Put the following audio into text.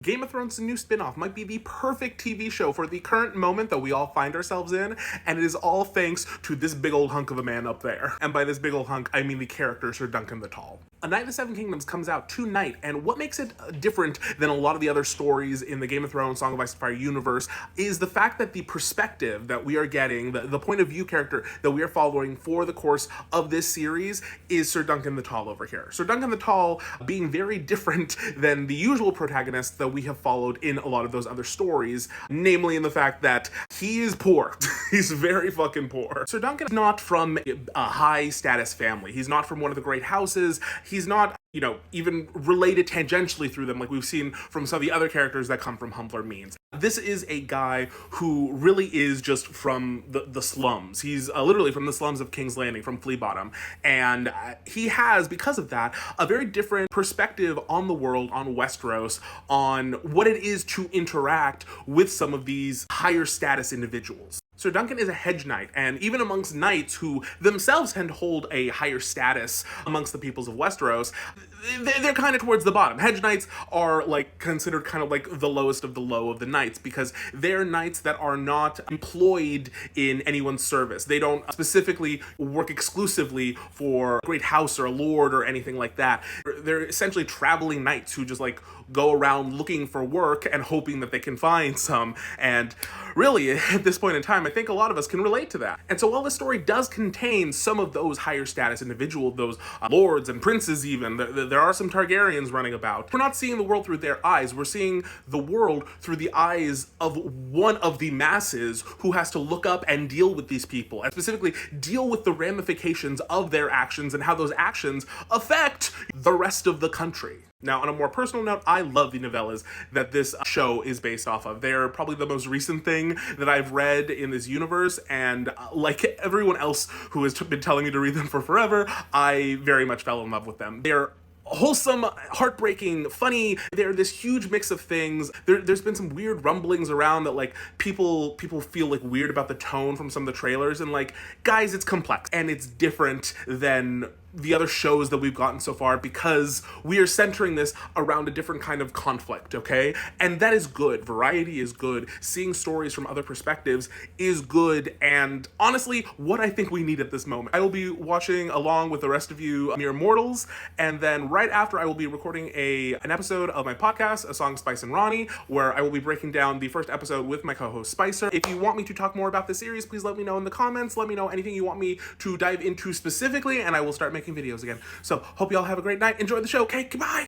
Game of Thrones' new spin-off might be the perfect TV show for the current moment that we all find ourselves in, and it is all thanks to this big old hunk of a man up there. And by this big old hunk, I mean the character Sir Duncan the Tall. A Knight of the Seven Kingdoms comes out tonight, and what makes it different than a lot of the other stories in the Game of Thrones, Song of Ice and Fire universe is the fact that the perspective that we are getting, the point of view character that we are following for the course of this series is Sir Duncan the Tall over here. Sir Duncan the Tall being very different than the usual protagonists that we have followed in a lot of those other stories, namely in the fact that he is poor. He's very fucking poor. Sir Duncan is not from a high status family. He's not from one of the great houses. He's not, even related tangentially through them like we've seen from some of the other characters that come from humbler means. This is a guy who really is just from the slums. He's literally from the slums of King's Landing, from Flea Bottom. And he has, because of that, a very different perspective on the world, on Westeros, on what it is to interact with some of these higher status individuals. Sir Duncan is a hedge knight, and even amongst knights who themselves tend to hold a higher status amongst the peoples of Westeros, they're kind of towards the bottom. Hedge knights are considered kind of like the lowest of the low of the knights because they're knights that are not employed in anyone's service. They don't specifically work exclusively for a great house or a lord or anything like that. They're essentially traveling knights who just go around looking for work and hoping that they can find some. And really, at this point in time, I think a lot of us can relate to that. And so while the story does contain some of those higher status individuals, those lords and princes even, there are some Targaryens running about. We're not seeing the world through their eyes. We're seeing the world through the eyes of one of the masses who has to look up and deal with these people, and specifically deal with the ramifications of their actions and how those actions affect the rest of the country. Now, on a more personal note, I love the novellas that this show is based off of. They're probably the most recent thing that I've read in this universe, and like everyone else who has been telling me to read them for forever, I very much fell in love with them. They're wholesome, heartbreaking, funny. They're this huge mix of things. There's been some weird rumblings around that people feel weird about the tone from some of the trailers, and guys, it's complex and it's different than the other shows that we've gotten so far because we are centering this around a different kind of conflict, okay? And that is good. Variety is good. Seeing stories from other perspectives is good, and honestly, what I think we need at this moment. I will be watching along with the rest of you mere mortals, and then right after I will be recording an episode of my podcast, A Song, Spice, and Ronnie, where I will be breaking down the first episode with my co-host Spicer. If you want me to talk more about the series, please let me know in the comments. Let me know anything you want me to dive into specifically, and I will start making videos again. So hope y'all have a great night. Enjoy the show. Okay, goodbye.